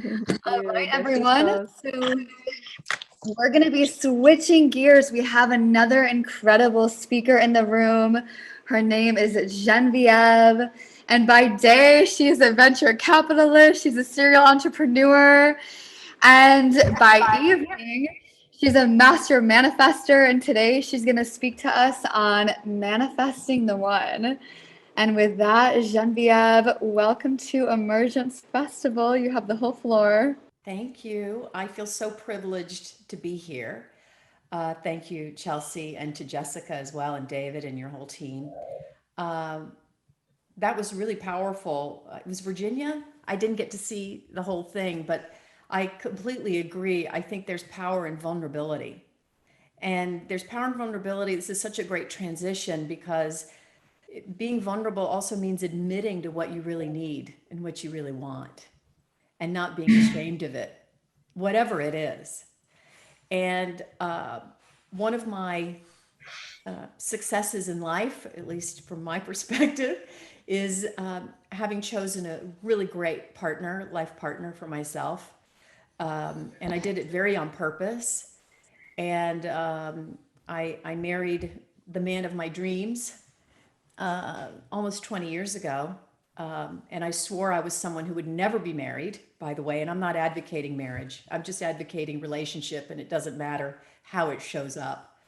Thank All right, you. This is everyone. so So we're going to be switching gears. We have another incredible speaker in the room. Her name is Genevieve. And by day, she's a venture capitalist, she's a serial entrepreneur. And by evening, she's a master manifester. And today, she's going to speak to us on manifesting the one. And with that, Genevieve, welcome to Emergence Festival. You have the whole floor. Thank you. I feel so privileged to be here. Thank you, Chelsea, and to Jessica as well, and David and your whole team. Um, that was really powerful. It was Virginia. I didn't get to see the whole thing, but I completely agree. I think there's power in vulnerability. And there's power in vulnerability. This is such a great transition because being vulnerable also means admitting to what you really need and what you really want and not being ashamed of it, whatever it is. And one of my successes in life, at least from my perspective, is having chosen a really great partner, life partner for myself. And I did it very on purpose. And I married the man of my dreams almost 20 years ago. And I swore I was someone who would never be married, by the way. And I'm not advocating marriage, I'm just advocating relationship, and it doesn't matter how it shows up.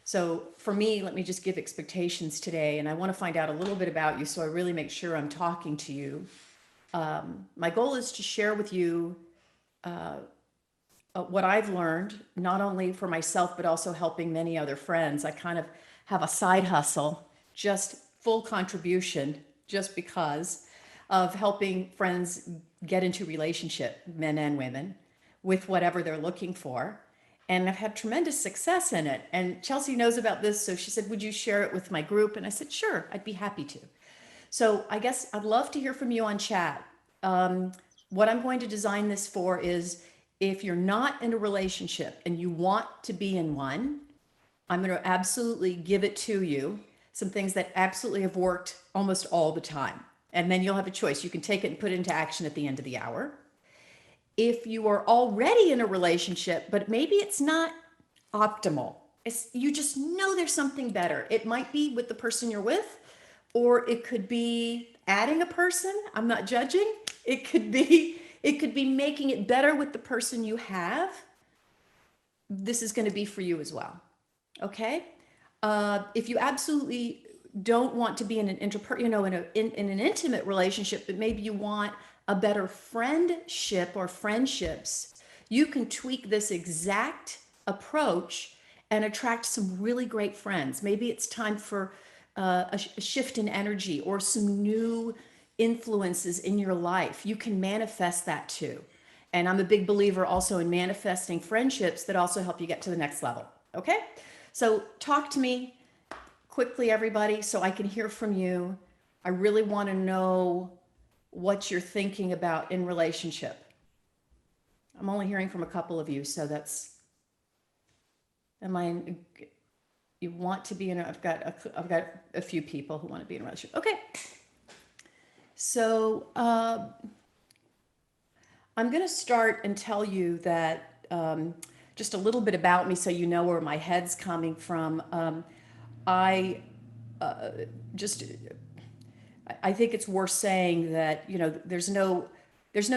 So for me, let me just give expectations today. And I want to find out a little bit about you so I really make sure I'm talking to you. My goal is to share with you what I've learned, not only for myself, but also helping many other friends. I kind of have a side hustle, just full contribution, just because of helping friends get into relationship, men and women, with whatever they're looking for. And I've had tremendous success in it. And Chelsea knows about this. So she said, would you share it with my group? And I said, sure, I'd be happy to. So I guess I'd love to hear from you on chat. What I'm going to design this for is if you're not in a relationship and you want to be in one, I'm going to absolutely give it to you. Some things that absolutely have worked almost all the time. And then you'll have a choice. You can take it and put it into action at the end of the hour. If you are already in a relationship, but maybe it's not optimal, you just know there's something better. It might be with the person you're with, or it could be adding a person. I'm not judging. It could be making it better with the person you have. This is going to be for you as well. Okay. If you absolutely don't want to be in an in an intimate relationship, but maybe you want a better friendship or friendships, you can tweak this exact approach and attract some really great friends. Maybe it's time for a shift in energy or some new influences in your life. You can manifest that too. And I'm a big believer also in manifesting friendships that also help you get to the next level. Okay? So talk to me quickly, everybody, so I can hear from you. I really want to know what you're thinking about in relationship. I'm only hearing from a couple of you, so am I, you want to be in I've got a few people who want to be in a relationship. Okay. So I'm going to start and tell you that just a little bit about me so you know where my head's coming from. I just I think it's worth saying that there's no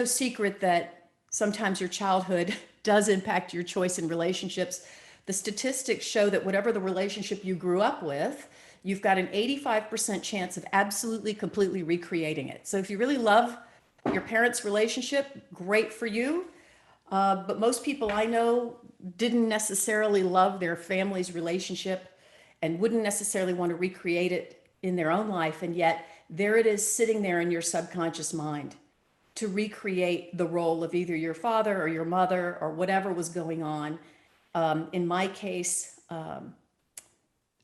secret that sometimes your childhood does impact your choice in relationships. The statistics show that whatever the relationship you grew up with, you've got an 85% chance of absolutely completely recreating it. So if you really love your parents' relationship, great for you. But most people I know didn't necessarily love their family's relationship and wouldn't necessarily want to recreate it in their own life. And yet there it is sitting there in your subconscious mind to recreate the role of either your father or your mother or whatever was going on. In my case,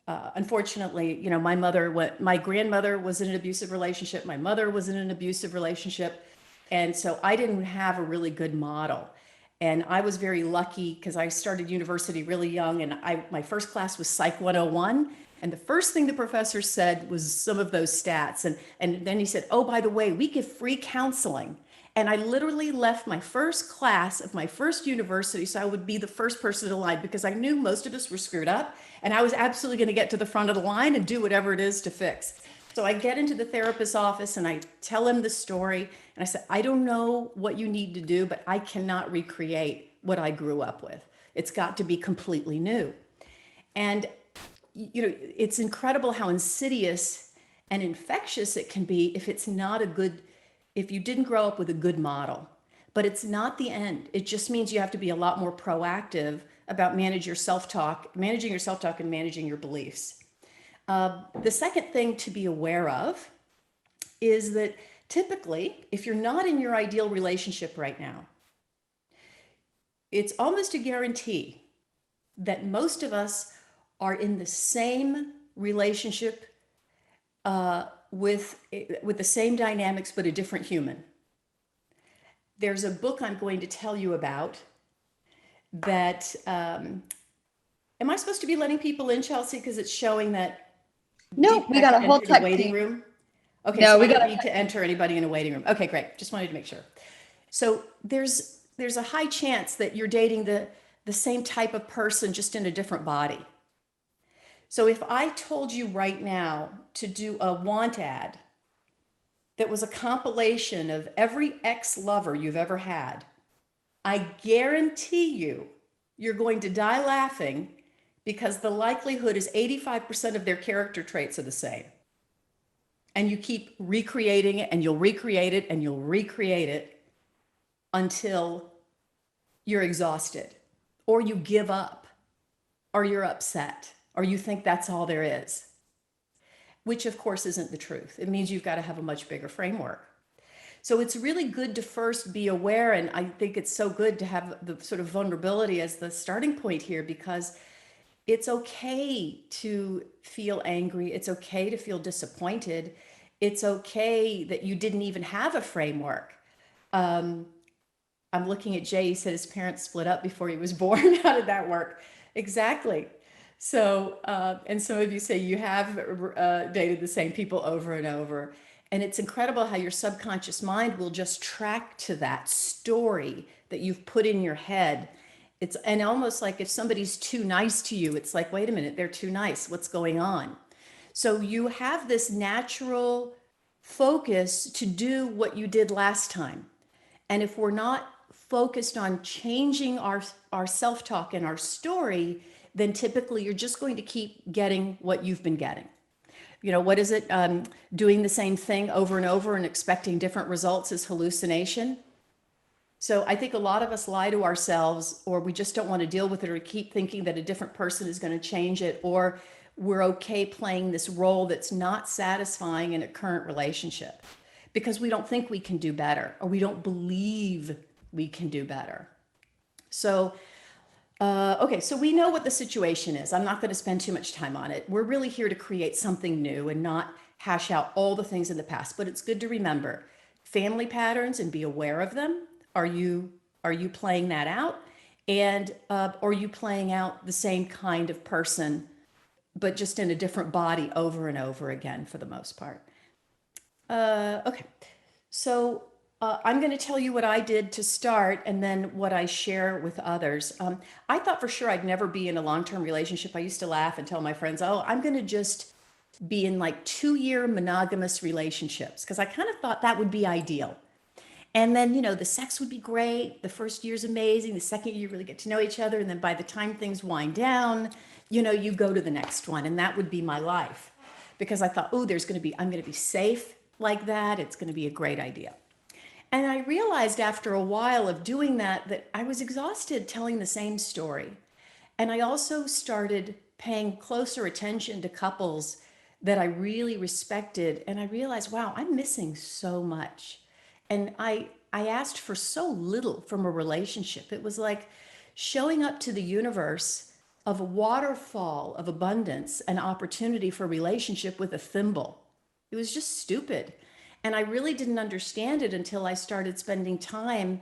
unfortunately, my grandmother was in an abusive relationship. My mother was in an abusive relationship. And so I didn't have a really good model. And I was very lucky because I started university really young, and my first class was Psych 101. And the first thing the professor said was some of those stats. And then he said, oh, by the way, we give free counseling. And I literally left my first class of my first university so I would be the first person in line, because I knew most of us were screwed up and I was absolutely going to get to the front of the line and do whatever it is to fix. So I get into the therapist's office and I tell him the story. And I said, I don't know what you need to do, but I cannot recreate what I grew up with. It's got to be completely new. And, it's incredible how insidious and infectious it can be if you didn't grow up with a good model. But it's not the end. It just means you have to be a lot more proactive about managing your self-talk and managing your beliefs. The second thing to be aware of is that typically, if you're not in your ideal relationship right now, it's almost a guarantee that most of us are in the same relationship with the same dynamics, but a different human. There's a book I'm going to tell you about that. Am I supposed to be letting people in, Chelsea? Because it's showing that. No, we got a whole tech waiting team. room. Okay, No, so we I don't got need to enter anybody in a waiting room. Okay, great. Just wanted to make sure. So there's a high chance that you're dating the same type of person, just in a different body. So if I told you right now to do a want ad that was a compilation of every ex-lover you've ever had, I guarantee you're going to die laughing, because the likelihood is 85% of their character traits are the same. And you keep recreating it, and you'll recreate it, and you'll recreate it until you're exhausted, or you give up, or you're upset, or you think that's all there is, which of course isn't the truth. It means you've got to have a much bigger framework. So it's really good to first be aware, and I think it's so good to have the sort of vulnerability as the starting point here, because it's okay to feel angry. It's okay to feel disappointed. It's okay that you didn't even have a framework. I'm looking at Jay. He said his parents split up before he was born. How did that work? Exactly. So, and some of you say you have dated the same people over and over. And it's incredible how your subconscious mind will just track to that story that you've put in your head. And almost like if somebody's too nice to you, it's like, wait a minute, they're too nice. What's going on? So you have this natural focus to do what you did last time. And if we're not focused on changing our self-talk and our story, then typically you're just going to keep getting what you've been getting. What is it? Doing the same thing over and over and expecting different results is hallucination. So I think a lot of us lie to ourselves, or we just don't want to deal with it, or keep thinking that a different person is going to change it, or we're okay playing this role that's not satisfying in a current relationship because we don't think we can do better, or we don't believe we can do better. So, okay, so we know what the situation is. I'm not going to spend too much time on it. We're really here to create something new and not hash out all the things in the past, but it's good to remember family patterns and be aware of them. Are you playing that out? And are you playing out the same kind of person, but just in a different body over and over again for the most part? Okay, so I'm going to tell you what I did to start and then what I share with others. I thought for sure I'd never be in a long-term relationship. I used to laugh and tell my friends, oh, I'm going to just be in like 2-year monogamous relationships, because I kind of thought that would be ideal. And then, the sex would be great. The first year's amazing. The second year, you really get to know each other. And then by the time things wind down, you go to the next one. And that would be my life, because I thought, oh, I'm going to be safe like that. It's going to be a great idea. And I realized after a while of doing that I was exhausted telling the same story. And I also started paying closer attention to couples that I really respected. And I realized, wow, I'm missing so much. And I asked for so little from a relationship. It was like showing up to the universe of a waterfall of abundance and opportunity for relationship with a thimble. It was just stupid. And I really didn't understand it until I started spending time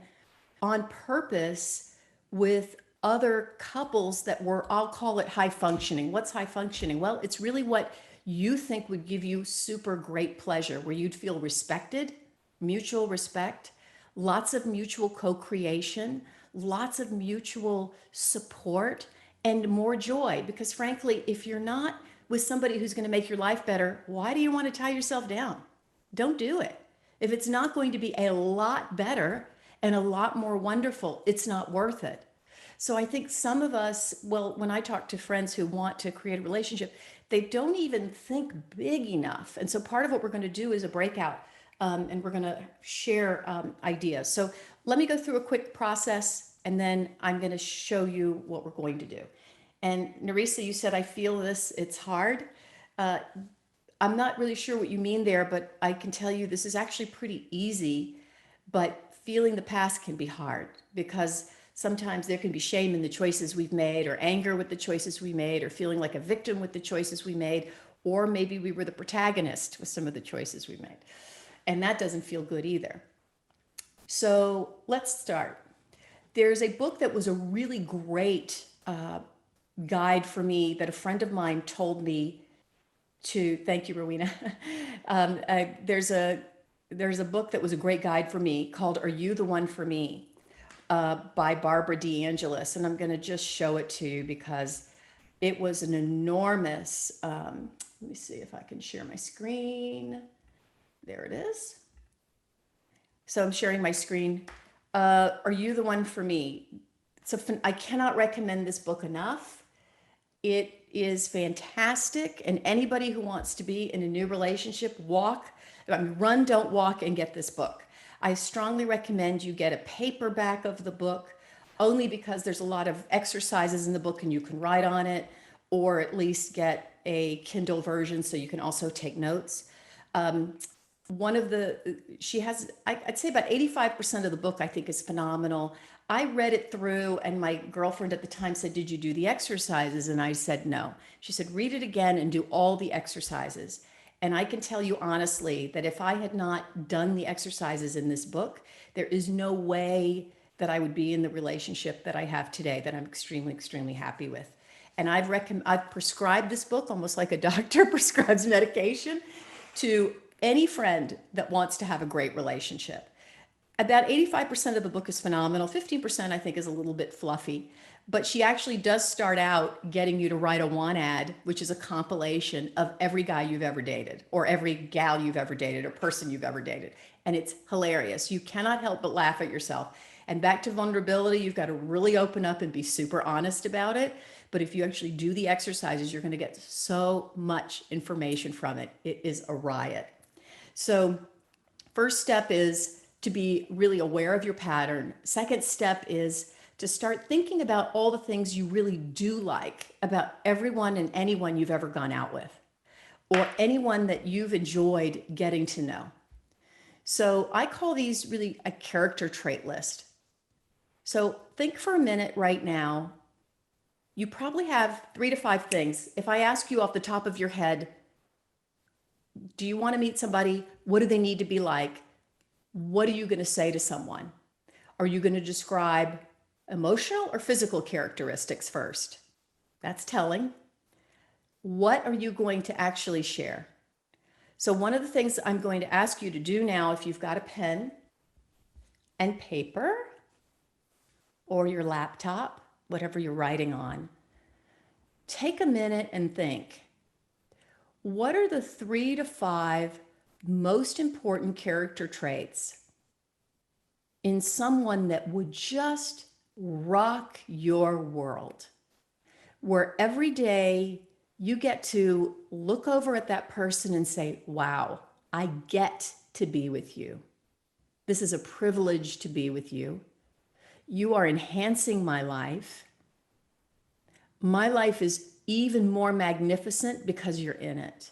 on purpose with other couples that were, I'll call it high functioning. What's high functioning? Well, it's really what you think would give you super great pleasure, where you'd feel respected, mutual respect, lots of mutual co-creation, lots of mutual support, and more joy. Because frankly, if you're not with somebody who's going to make your life better, why do you want to tie yourself down? Don't do it. If it's not going to be a lot better and a lot more wonderful, it's not worth it. So I think some of us, well, when I talk to friends who want to create a relationship, they don't even think big enough. And so part of what we're going to do is a breakout, and we're going to share ideas. So let me go through a quick process, and then I'm going to show you what we're going to do. And Nerissa, you said, I feel this, it's hard. I'm not really sure what you mean there, but I can tell you this is actually pretty easy, but feeling the past can be hard because sometimes there can be shame in the choices we've made, or anger with the choices we made, or feeling like a victim with the choices we made, or maybe we were the protagonist with some of the choices we made. And that doesn't feel good either. So let's start. There's a book that was a really great guide for me that a friend of mine told me to, thank you, Rowena. There's a book that was a great guide for me called Are You the One for Me? By Barbara DeAngelis. And I'm going to just show it to you because it was an enormous, let me see if I can share my screen. There it is. So I'm sharing my screen. Are You the One for Me? I cannot recommend this book enough. It is fantastic. And anybody who wants to be in a new relationship, run, don't walk, and get this book. I strongly recommend you get a paperback of the book, only because there's a lot of exercises in the book and you can write on it, or at least get a Kindle version so you can also take notes. She has, I'd say about 85% of the book I think is phenomenal. I read it through, and my girlfriend at the time said, did you do the exercises? And I said, no. She said, read it again and do all the exercises. And I can tell you honestly that if I had not done the exercises in this book, there is no way that I would be in the relationship that I have today that I'm extremely, extremely happy with. And I've prescribed this book almost like a doctor prescribes medication to any friend that wants to have a great relationship. About 85% of the book is phenomenal. 15% I think is a little bit fluffy, but she actually does start out getting you to write a want ad, which is a compilation of every guy you've ever dated, or every gal you've ever dated, or person you've ever dated. And it's hilarious. You cannot help but laugh at yourself. And back to vulnerability, you've got to really open up and be super honest about it. But if you actually do the exercises, you're going to get so much information from it. It is a riot. So first step is to be really aware of your pattern. Second step is to start thinking about all the things you really do like about everyone and anyone you've ever gone out with, or anyone that you've enjoyed getting to know. So I call these really a character trait list. So think for a minute right now. You probably have 3 to 5 things. If I ask you off the top of your head, do you want to meet somebody? What do they need to be like? What are you going to say to someone? Are you going to describe emotional or physical characteristics first? That's telling. What are you going to actually share? So one of the things I'm going to ask you to do now, if you've got a pen and paper or your laptop, whatever you're writing on, take a minute and think, what are the 3 to 5 most important character traits in someone that would just rock your world, where every day you get to look over at that person and say, wow, I get to be with you. This is a privilege to be with you. You are enhancing my life. My life is even more magnificent because you're in it,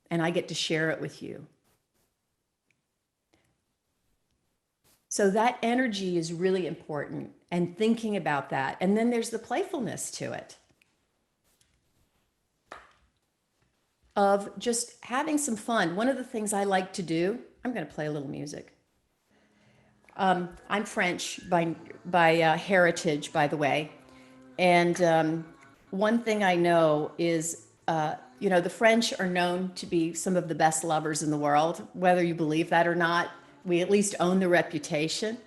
and I get to share it with you. So that energy is really important, and thinking about that. And then there's the playfulness to it, of just having some fun. One of the things I like to do, I'm going to play a little music. I'm French by heritage, by the way. And one thing I know is, the French are known to be some of the best lovers in the world, whether you believe that or not. We at least own the reputation.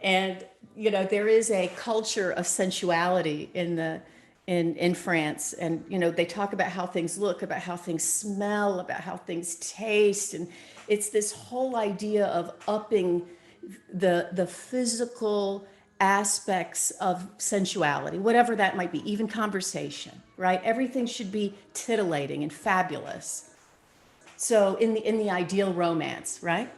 And, you know, there is a culture of sensuality in France. And, you know, they talk about how things look, about how things smell, about how things taste. And it's this whole idea of upping the physical aspects of sensuality, whatever that might be, even conversation, right? Everything should be titillating and fabulous. So in the ideal romance, right?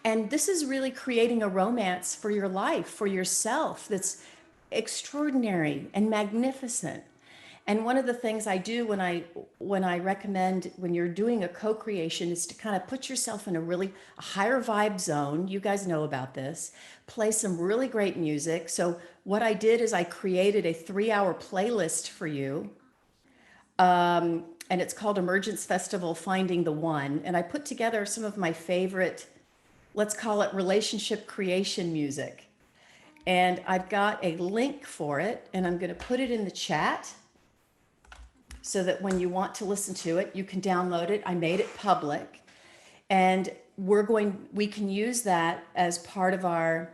And this is really creating a romance for your life, for yourself, that's extraordinary and magnificent. And one of the things I do when I recommend when you're doing a co-creation is to kind of put yourself in a higher vibe zone. You guys know about this. Play some really great music. So what I did is I created a 3-hour playlist for you. And it's called Emergence Festival Finding the One. And I put together some of my favorite, let's call it relationship creation music. And I've got a link for it, and I'm going to put it in the chat so that when you want to listen to it, you can download it. I made it public, and we can use that as part of our,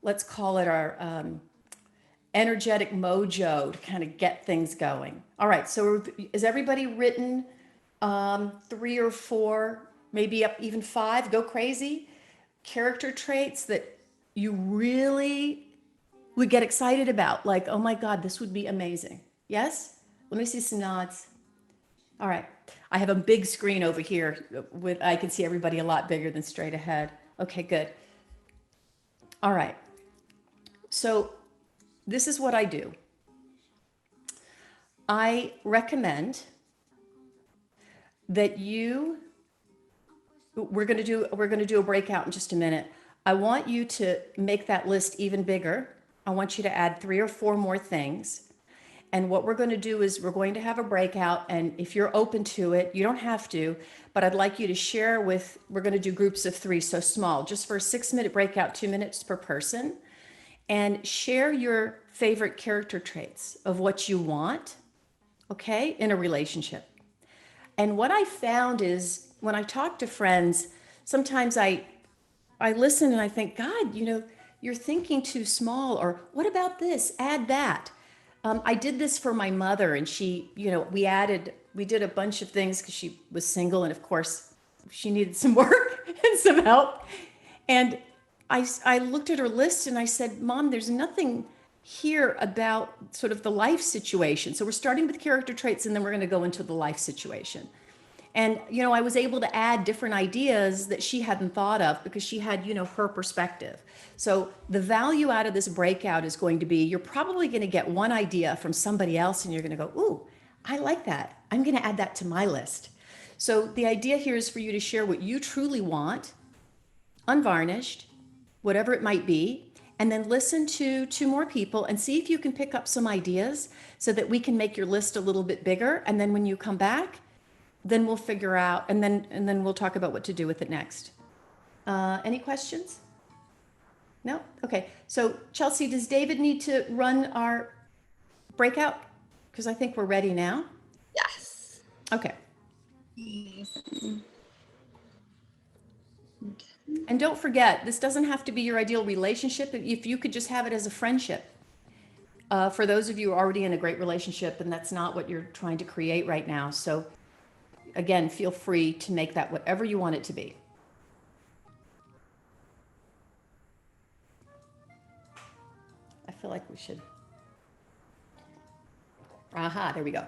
let's call it our energetic mojo to kind of get things going. All right, so is everybody written 3 or 4, maybe up even 5, go crazy, character traits that you really would get excited about? Like, oh my God, this would be amazing. Yes? Let me see some nods. All right. I have a big screen over here I can see everybody a lot bigger than straight ahead. Okay, good. All right. So this is what I do. I recommend that we're going to do a breakout in just a minute. I want you to make that list even bigger. I want you to add 3 or 4 more things. And what we're going to do is we're going to have a breakout. And if you're open to it, you don't have to, but I'd like you to share we're going to do groups of 3, so small, just for a 6-minute breakout, 2 minutes per person. And share your favorite character traits of what you want, okay, in a relationship. And what I found is when I talk to friends, sometimes I listen and I think, God, you know, you're thinking too small, or what about this? Add that. I did this for my mother, and she, you know, we did a bunch of things because she was single, and of course she needed some work and some help. And I looked at her list and I said, Mom, there's nothing here about sort of the life situation. So we're starting with character traits, and then we're going to go into the life situation. And, you know, I was able to add different ideas that she hadn't thought of because she had, you know, her perspective. So the value out of this breakout is going to be, you're probably going to get one idea from somebody else and you're going to go, ooh, I like that. I'm going to add that to my list. So the idea here is for you to share what you truly want, unvarnished, whatever it might be, and then listen to 2 more people and see if you can pick up some ideas so that we can make your list a little bit bigger. And then when you come back, then we'll figure out, and then we'll talk about what to do with it next. Any questions? No? Okay. So Chelsea, does David need to run our breakout? Because I think we're ready now. Yes. Okay. And don't forget, this doesn't have to be your ideal relationship. If you could just have it as a friendship. For those of you who are already in a great relationship, and that's not what you're trying to create right now. So again, feel free to make that whatever you want it to be. I feel like we should. Aha, there we go.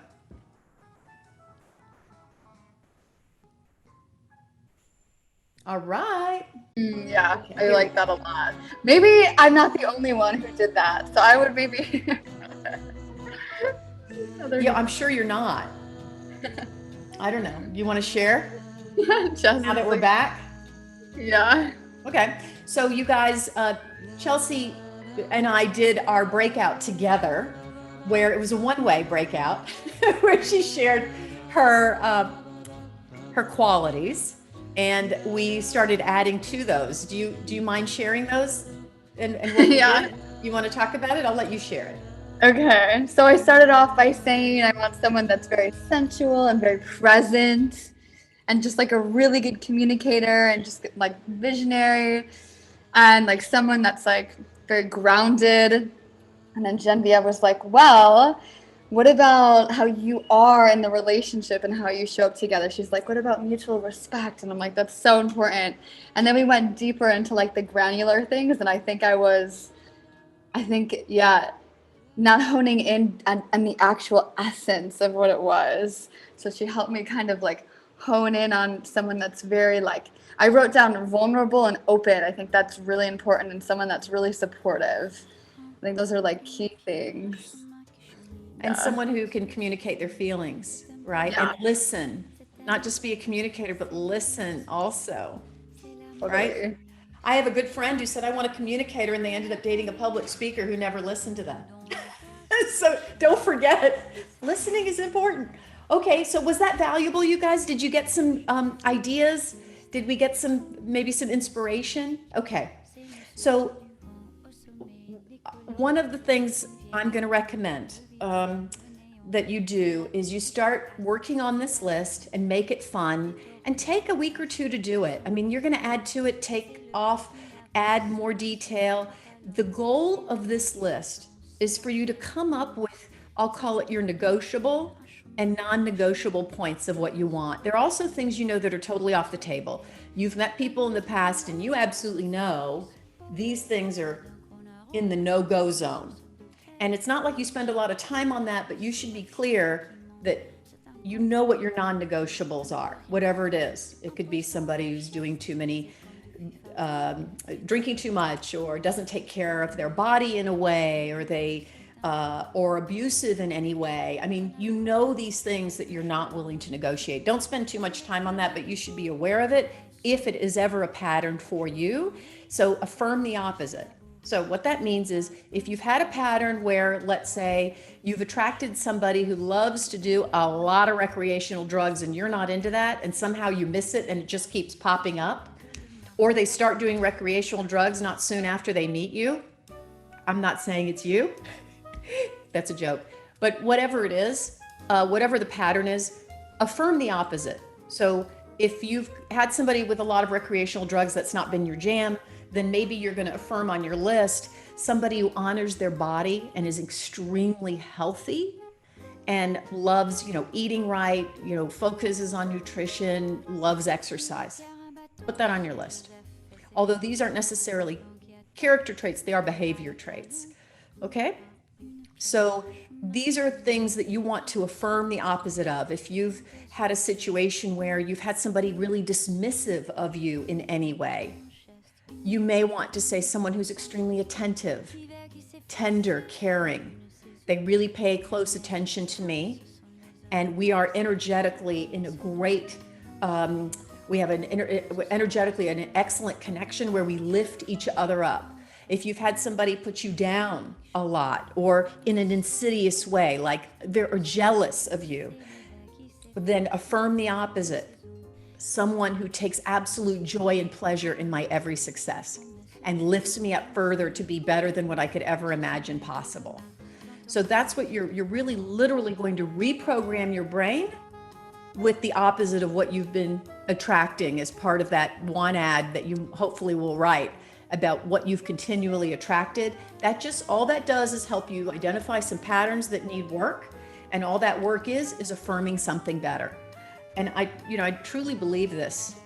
All right. Yeah, Okay. I like that a lot. Maybe I'm not the only one who did that, so I would maybe. Yeah, I'm sure you're not. I don't know. You want to share Just now that we're back? Yeah. Okay. So you guys, Chelsea and I did our breakout together, where it was a one-way breakout, where she shared her qualities, and we started adding to those. Do you mind sharing those? And what we Yeah. did? You want to talk about it? I'll let you share it. Okay, so I started off by saying I want someone that's very sensual and very present. and just like a really good communicator and just like visionary and like someone that's like very grounded. And then Genevieve was like, well, what about how you are in the relationship and how you show up together? She's like, what about mutual respect? And I'm like, that's so important. And then we went deeper into like the granular things. And yeah, not honing in on the actual essence of what it was. So she helped me kind of like hone in on someone that's very like, I wrote down vulnerable and open. I think that's really important, and someone that's really supportive. I think those are like key things. And Yeah. someone who can communicate their feelings, right? Yeah. And listen, not just be a communicator, but listen also, right? Totally. I have a good friend who said, I want a communicator, and they ended up dating a public speaker who never listened to them. So don't forget, listening is important. Okay, so was that valuable, you guys? Did you get some ideas? Did we get maybe some inspiration? Okay, so one of the things I'm going to recommend that you do is you start working on this list and make it fun, and take a week or two to do it. I mean, you're going to add to it, take off, add more detail. The goal of this list is for you to come up with, I'll call it your negotiable and non-negotiable points of what you want. There are also things you know that are totally off the table. You've met people in the past and you absolutely know these things are in the no-go zone. And it's not like you spend a lot of time on that, but you should be clear that you know what your non-negotiables are, whatever it is. It could be somebody who's doing too many, drinking too much, or doesn't take care of their body in a way, or or abusive in any way. I mean, you know these things that you're not willing to negotiate. Don't spend too much time on that, but you should be aware of it if it is ever a pattern for you. So affirm the opposite. So what that means is, if you've had a pattern where, let's say, you've attracted somebody who loves to do a lot of recreational drugs and you're not into that, and somehow you miss it and it just keeps popping up, or they start doing recreational drugs not soon after they meet you. I'm not saying it's you. That's a joke. But whatever it is, whatever the pattern is, affirm the opposite. So if you've had somebody with a lot of recreational drugs that's not been your jam, then maybe you're going to affirm on your list somebody who honors their body and is extremely healthy and loves, eating right, focuses on nutrition, loves exercise. Put that on your list. Although these aren't necessarily character traits, they are behavior traits. Okay? So these are things that you want to affirm the opposite of. If you've had a situation where you've had somebody really dismissive of you in any way, you may want to say someone who's extremely attentive, tender, caring. They really pay close attention to me, and we are energetically in a great, we have energetically an excellent connection where we lift each other up. If you've had somebody put you down a lot, or in an insidious way, like they're jealous of you, then affirm the opposite. Someone who takes absolute joy and pleasure in my every success and lifts me up further to be better than what I could ever imagine possible. So that's what you're really literally going to reprogram your brain with the opposite of what you've been attracting as part of that one ad that you hopefully will write about what you've continually attracted. All that does is help you identify some patterns that need work, and all that work is affirming something better. And I truly believe this.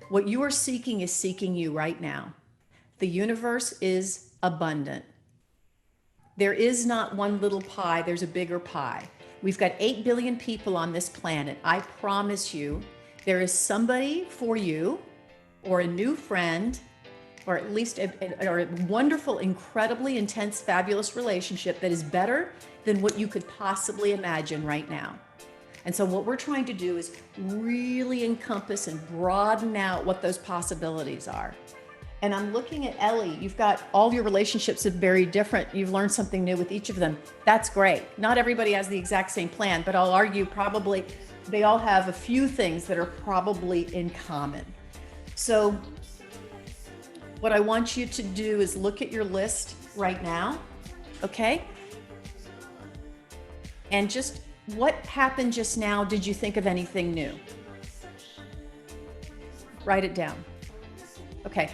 What you are seeking is seeking you right now. The universe is abundant. There is not one little pie, there's a bigger pie. We've got 8 billion people on this planet. I promise you, there is somebody for you, or a new friend, or at least a wonderful, incredibly intense, fabulous relationship that is better than what you could possibly imagine right now. And so what we're trying to do is really encompass and broaden out what those possibilities are. And I'm looking at Ellie. You've got all your relationships are very different. You've learned something new with each of them. That's great. Not everybody has the exact same plan, but I'll argue probably they all have a few things that are probably in common. So what I want you to do is look at your list right now, okay? And just what happened just now, did you think of anything new? Write it down. Okay.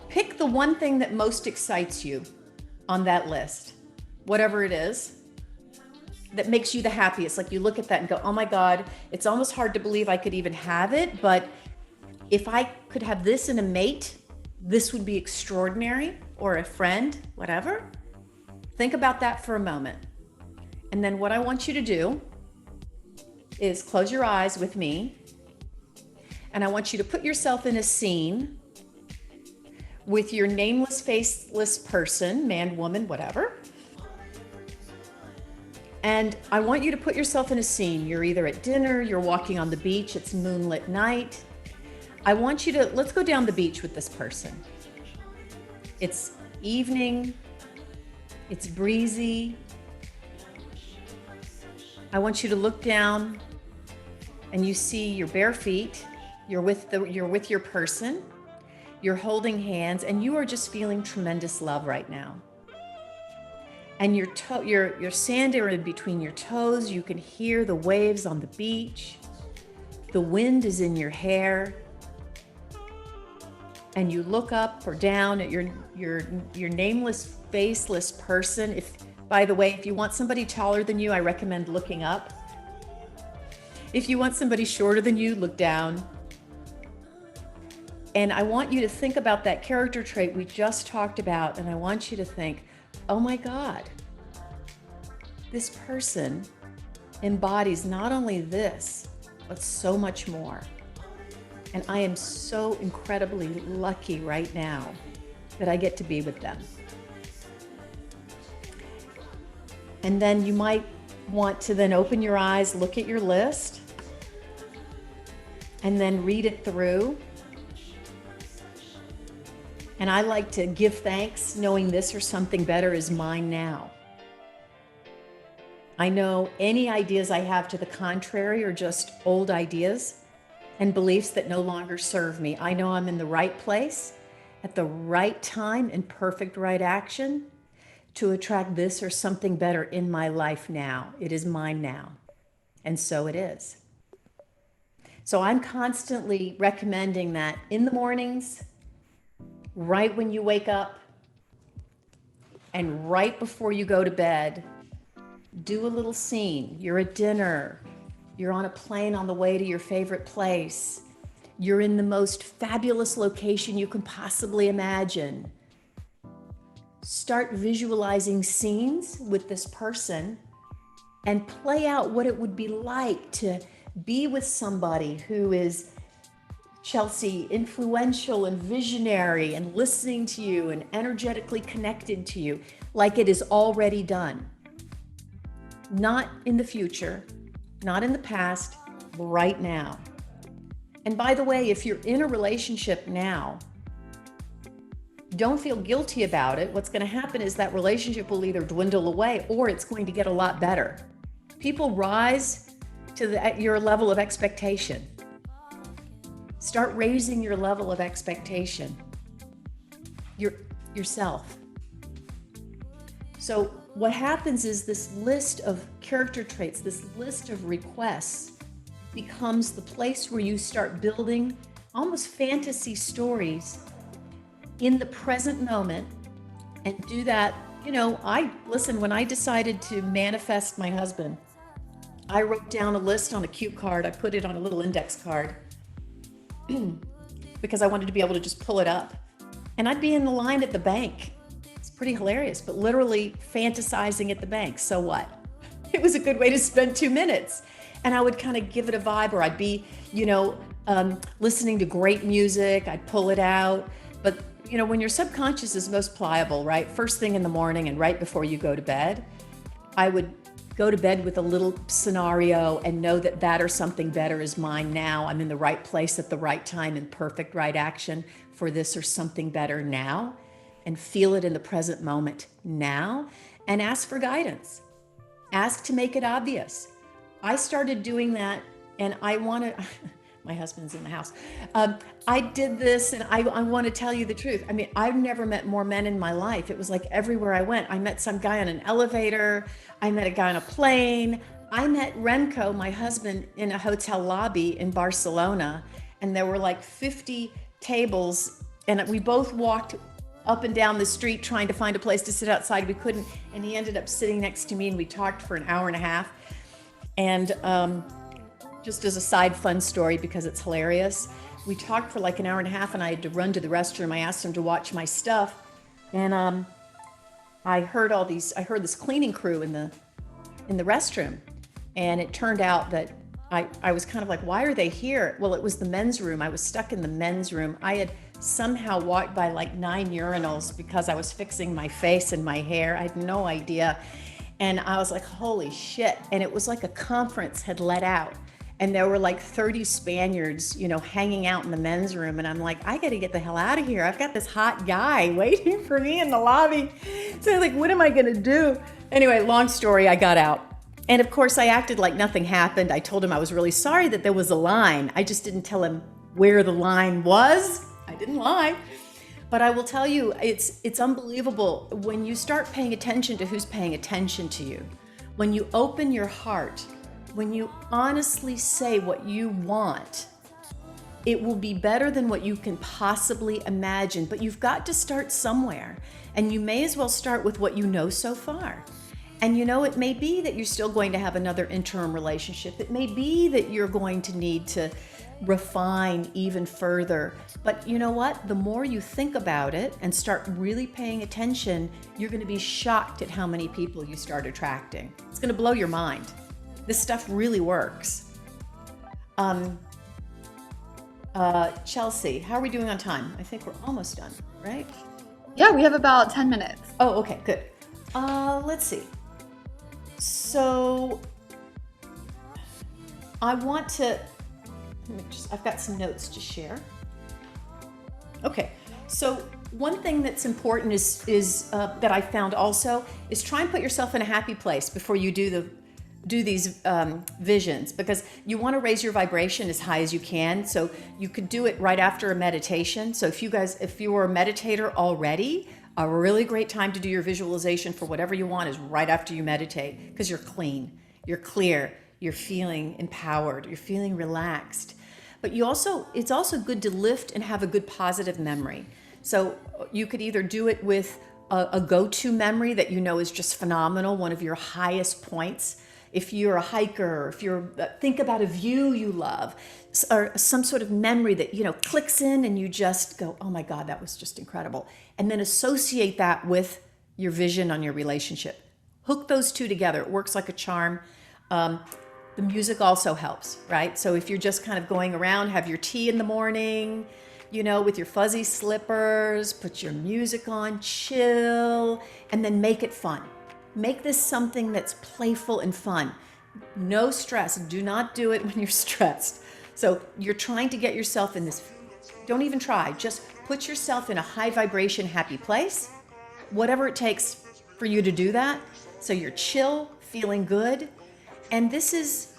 Pick the one thing that most excites you on that list, whatever it is, that makes you the happiest. Like you look at that and go, oh my God, it's almost hard to believe I could even have it. But if I could have this in a mate, this would be extraordinary, or a friend, whatever. Think about that for a moment. And then what I want you to do is close your eyes with me. And I want you to put yourself in a scene with your nameless, faceless person, man, woman, whatever. And I want you to put yourself in a scene. You're either at dinner, you're walking on the beach, it's moonlit night. I want you to, let's go down the beach with this person. It's evening, it's breezy. I want you to look down and you see your bare feet. You're with your person. You're holding hands and you are just feeling tremendous love right now. And your sand are in between your toes. You can hear the waves on the beach. The wind is in your hair. And you look up or down at your nameless, faceless person. If, by the way, if you want somebody taller than you, I recommend looking up. If you want somebody shorter than you, look down. And I want you to think about that character trait we just talked about. And I want you to think, oh my God, this person embodies not only this, but so much more. And I am so incredibly lucky right now that I get to be with them. And then you might want to then open your eyes, look at your list, and then read it through. And I like to give thanks knowing this or something better is mine now. I know any ideas I have to the contrary are just old ideas and beliefs that no longer serve me. I know I'm in the right place at the right time in perfect right action to attract this or something better in my life now. It is mine now. And so it is. So I'm constantly recommending that in the mornings, right when you wake up, and right before you go to bed, do a little scene. You're at dinner. You're on a plane on the way to your favorite place. You're in the most fabulous location you can possibly imagine. Start visualizing scenes with this person and play out what it would be like to be with somebody who is, Chelsea, influential and visionary and listening to you and energetically connected to you like it is already done. Not in the future, not in the past, right now. And by the way, if you're in a relationship now, don't feel guilty about it. What's going to happen is that relationship will either dwindle away or it's going to get a lot better. People rise to your level of expectation. Start raising your level of expectation. Yourself. So what happens is this list of character traits, this list of requests becomes the place where you start building almost fantasy stories in the present moment and do that. You know, when I decided to manifest my husband, I wrote down a list on a cue card. I put it on a little index card because I wanted to be able to just pull it up. And I'd be in the line at the bank. It's pretty hilarious, but literally fantasizing at the bank. So what? It was a good way to spend 2 minutes. And I would kind of give it a vibe, or I'd be, listening to great music. I'd pull it out. But, when your subconscious is most pliable, right? First thing in the morning and right before you go to bed, I would go to bed with a little scenario and know that that or something better is mine now. I'm in the right place at the right time in perfect right action for this or something better now, and feel it in the present moment now, and ask for guidance. Ask to make it obvious. I started doing that, and I want to, my husband's in the house. I did this, and I want to tell you the truth. I mean, I've never met more men in my life. It was like everywhere I went. I met some guy on an elevator. I met a guy on a plane. I met Remco, my husband, in a hotel lobby in Barcelona. and there were like 50 tables, and we both walked up and down the street trying to find a place to sit outside. We couldn't, and he ended up sitting next to me, and we talked for an hour and a half. And just as a side fun story, because it's hilarious, we talked for like an hour and a half, and I had to run to the restroom. I asked him to watch my stuff, and I heard this cleaning crew in the restroom, and it turned out that I was kind of like, why are they here? Well, it was the men's room. I was stuck in the men's room. I had somehow walked by like 9 urinals because I was fixing my face and my hair. I had no idea. And I was like, holy shit. And it was like a conference had let out. And there were like 30 Spaniards, you know, hanging out in the men's room. And I'm like, I got to get the hell out of here. I've got this hot guy waiting for me in the lobby. So I'm like, what am I going to do? Anyway, long story, I got out. And of course, I acted like nothing happened. I told him I was really sorry that there was a line. I just didn't tell him where the line was. I didn't lie. But I will tell you, it's unbelievable when you start paying attention to who's paying attention to you. When you open your heart, when you honestly say what you want, it will be better than what you can possibly imagine. But you've got to start somewhere. And you may as well start with what you know so far. And you know, it may be that you're still going to have another interim relationship. It may be that you're going to need to refine even further. But you know what? The more you think about it and start really paying attention, you're going to be shocked at how many people you start attracting. It's going to blow your mind. This stuff really works. Chelsea, how are we doing on time? I think we're almost done, right? Yeah, we have about 10 minutes. Oh, okay, good. Let's see. So I want to, I've got some notes to share. Okay, so one thing that's important is that I found also is try and put yourself in a happy place before you do these visions, because you want to raise your vibration as high as you can. So you could do it right after a meditation. So if you were a meditator already, a really great time to do your visualization for whatever you want is right after you meditate, because you're clean, you're clear, you're feeling empowered, you're feeling relaxed. But it's also good to lift and have a good positive memory. So you could either do it with a go-to memory that you know is just phenomenal, one of your highest points. If you're a hiker, think about a view you love, or some sort of memory that, you know, clicks in and you just go, oh my God, that was just incredible. And then associate that with your vision on your relationship. Hook those two together. It works like a charm. The music also helps, right? So if you're just kind of going around, have your tea in the morning, you know, with your fuzzy slippers, put your music on, chill, and then make it fun. Make this something that's playful and fun. No stress. Do not do it when you're stressed. So you're trying to get yourself in this, don't even try, just put yourself in a high vibration, happy place, whatever it takes for you to do that. So you're chill, feeling good. And this is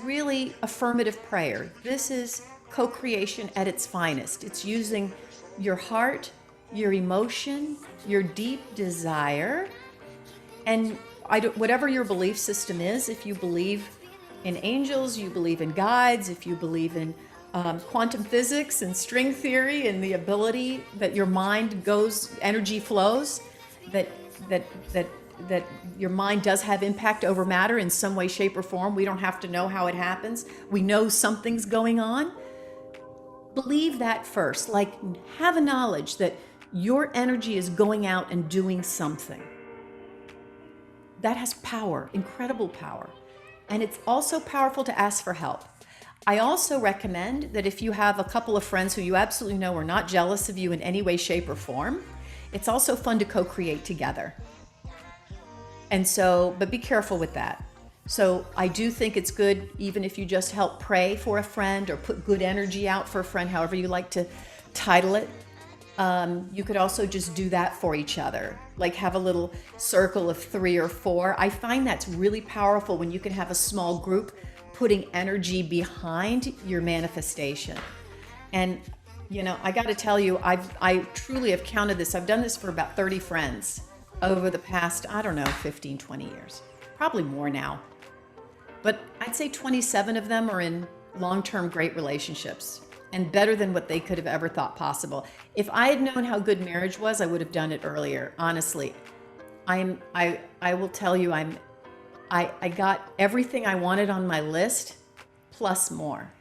really affirmative prayer. This is co-creation at its finest. It's using your heart, your emotion, your deep desire, and whatever your belief system is. If you believe in angels, you believe in guides, if you believe in quantum physics and string theory and the ability that your mind energy flows, that your mind does have impact over matter in some way, shape, or form. We don't have to know how it happens. We know something's going on. Believe that first. Like, have a knowledge that your energy is going out and doing something. That has power, incredible power. And it's also powerful to ask for help. I also recommend that if you have a couple of friends who you absolutely know are not jealous of you in any way, shape, or form, it's also fun to co-create together. And so, but be careful with that. So I do think it's good, even if you just help pray for a friend or put good energy out for a friend, however you like to title it. You could also just do that for each other, like have a little circle of 3 or 4. I find that's really powerful when you can have a small group putting energy behind your manifestation. And, you know, I got to tell you, I truly have counted this. I've done this for about 30 friends over the past, 15, 20 years, probably more now. But I'd say 27 of them are in long-term great relationships. and better than what they could have ever thought possible. If I had known how good marriage was, I would have done it earlier. Honestly, I will tell you, I got everything I wanted on my list plus more.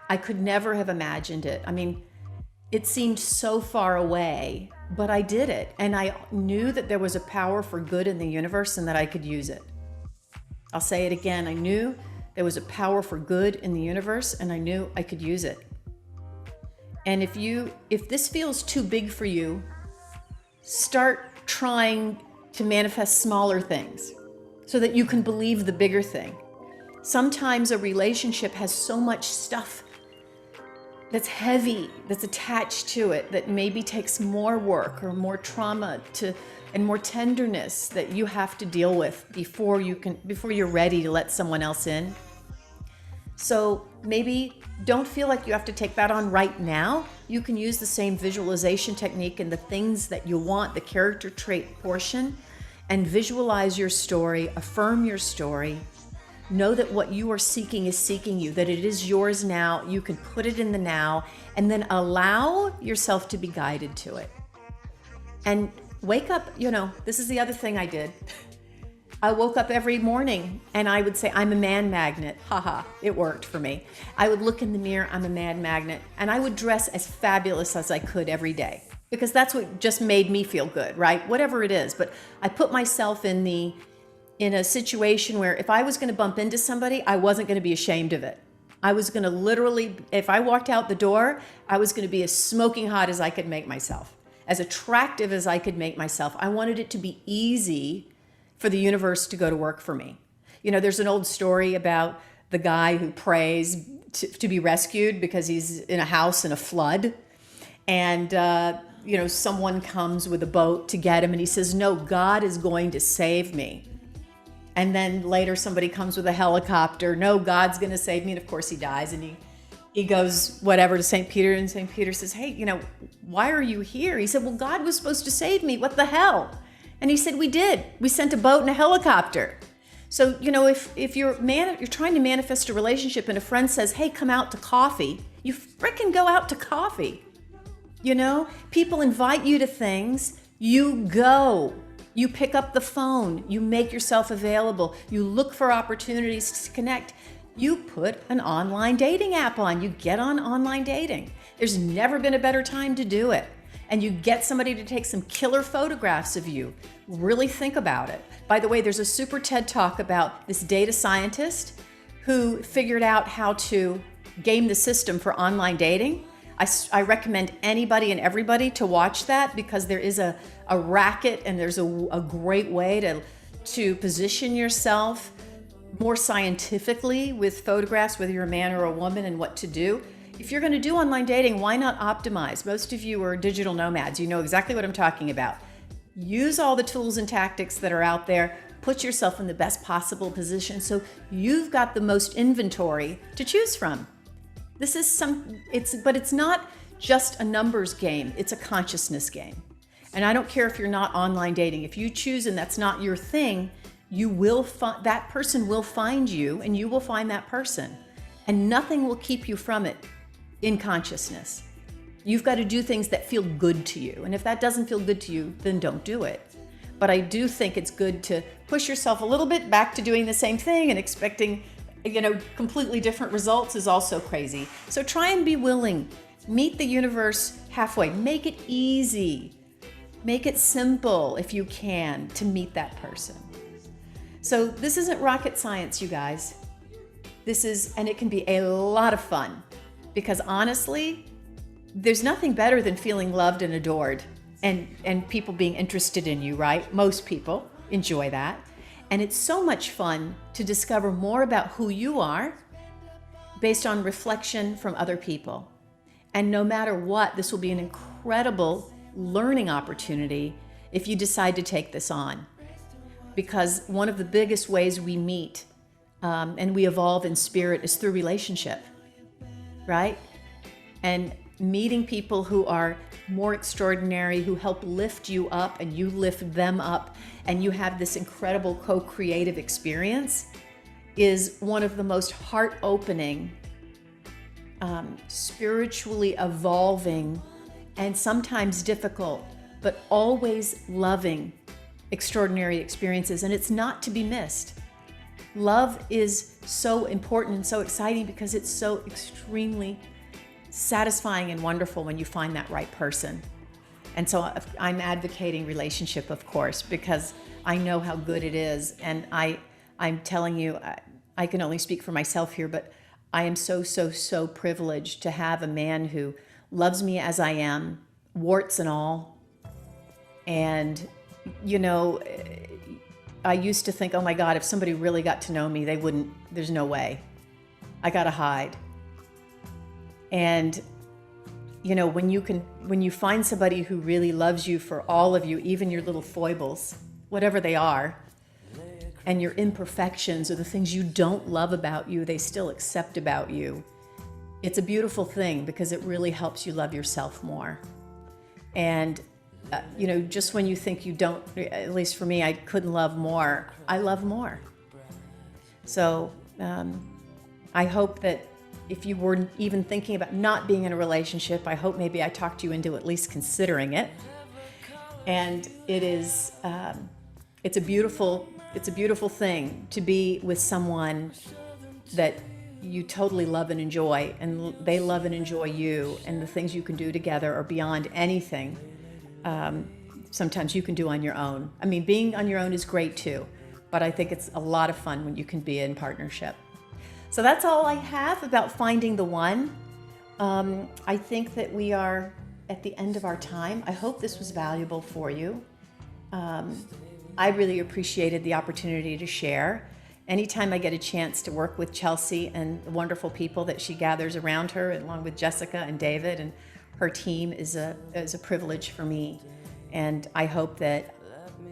I could never have imagined it. I mean, it seemed so far away, but I did it. And I knew that there was a power for good in the universe and that I could use it. I'll say it again. I knew there was a power for good in the universe and I knew I could use it. And if this feels too big for you, start trying to manifest smaller things so that you can believe the bigger thing. Sometimes a relationship has so much stuff that's heavy, that's attached to it, that maybe takes more work or more trauma and more tenderness that you have to deal with before you're ready to let someone else in. So maybe don't feel like you have to take that on right now. You can use the same visualization technique and the things that you want, the character trait portion, and visualize your story, affirm your story. Know that what you are seeking is seeking you, that it is yours now. You can put it in the now, and then allow yourself to be guided to it. And wake up, this is the other thing I did. I woke up every morning and I would say, I'm a man magnet. Haha, it worked for me. I would look in the mirror, I'm a man magnet. And I would dress as fabulous as I could every day because that's what just made me feel good, right? Whatever it is. But I put myself in a situation where if I was going to bump into somebody, I wasn't going to be ashamed of it. I was going to literally, if I walked out the door, I was going to be as smoking hot as I could make myself, as attractive as I could make myself. I wanted it to be easy for the universe to go to work for me. There's an old story about the guy who prays to be rescued because he's in a house in a flood. And, someone comes with a boat to get him and he says, no, God is going to save me. And then later somebody comes with a helicopter. No, God's going to save me. And of course he dies and he goes whatever to St. Peter. And St. Peter says, hey, why are you here? He said, well, God was supposed to save me. What the hell? And he said, we did. We sent a boat and a helicopter. So, if you're trying to manifest a relationship and a friend says, hey, come out to coffee, you frickin' go out to coffee. People invite you to things, you go. You pick up the phone, you make yourself available, you look for opportunities to connect. You put an online dating app on, you get on online dating. There's never been a better time to do it. And you get somebody to take some killer photographs of you. Really think about it. By the way, there's a super TED Talk about this data scientist who figured out how to game the system for online dating. I recommend anybody and everybody to watch that because there is a racket and there's a great way to position yourself more scientifically with photographs, whether you're a man or a woman, and what to do. If you're going to do online dating, why not optimize? Most of you are digital nomads. You know exactly what I'm talking about. Use all the tools and tactics that are out there. Put yourself in the best possible position so you've got the most inventory to choose from. But it's not just a numbers game. It's a consciousness game. And I don't care if you're not online dating. If you choose and that's not your thing, that person will find you and you will find that person. And nothing will keep you from it in consciousness. You've got to do things that feel good to you. And if that doesn't feel good to you, then don't do it. But I do think it's good to push yourself a little bit back to doing the same thing and expecting, completely different results is also crazy. So try and be willing. Meet the universe halfway. Make it easy. Make it simple if you can to meet that person. So this isn't rocket science, you guys. And it can be a lot of fun because honestly, there's nothing better than feeling loved and adored and people being interested in you, right? Most people enjoy that. And it's so much fun to discover more about who you are based on reflection from other people. And no matter what, this will be an incredible learning opportunity if you decide to take this on. Because one of the biggest ways we meet and we evolve in spirit is through relationship, right? And meeting people who are more extraordinary, who help lift you up and you lift them up, and you have this incredible co-creative experience is one of the most heart-opening spiritually evolving and sometimes difficult, but always loving extraordinary experiences. And it's not to be missed. Love is so important and so exciting because it's so extremely satisfying and wonderful when you find that right person. And so I'm advocating relationship, of course, because I know how good it is. And I'm telling you, I can only speak for myself here, but I am so privileged to have a man who loves me as I am, warts and all. And, you know, I used to think, oh my God, if somebody really got to know me, there's no way. I gotta hide. And, you know, when you find somebody who really loves you for all of you, even your little foibles, whatever they are, and your imperfections or the things you don't love about you, they still accept about you. It's a beautiful thing because it really helps you love yourself more. And you know, just when you think you don't, at least for me, I couldn't love more, I love more. So I hope that if you were even thinking about not being in a relationship, I hope maybe I talked you into at least considering it. And it is, it's a beautiful thing to be with someone that you totally love and enjoy, and they love and enjoy you, and the things you can do together are beyond anything sometimes you can do on your own. I mean, being on your own is great too, but I think it's a lot of fun when you can be in partnership. So that's all I have about finding the one. I think that we are at the end of our time. I hope this was valuable for you. I really appreciated the opportunity to share. Anytime I get a chance to work with Chelsea and the wonderful people that she gathers around her, along with Jessica and David and her team, is a privilege for me. And I hope that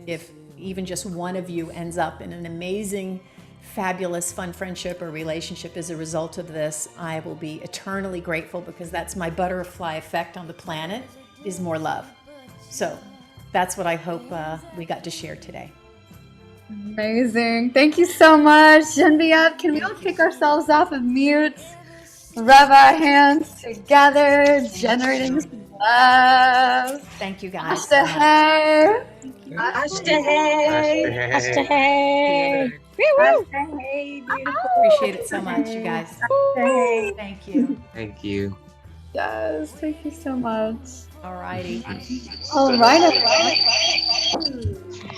if even just one of you ends up in an amazing, fabulous, fun friendship or relationship as a result of this, I will be eternally grateful, because that's my butterfly effect on the planet, is more love. So that's what I hope we got to share today. Amazing. Thank you so much, Genevieve. Can we all kick ourselves off of mute? Rub our hands together, generating some love. Thank you guys. Ashtahay. Ashtahay. Ashtahay. Ashtahay. Beautiful. Appreciate it so much, you guys. Ashtahay. Thank you. Thank you. Yes, thank you so much. All righty. All right, everyone.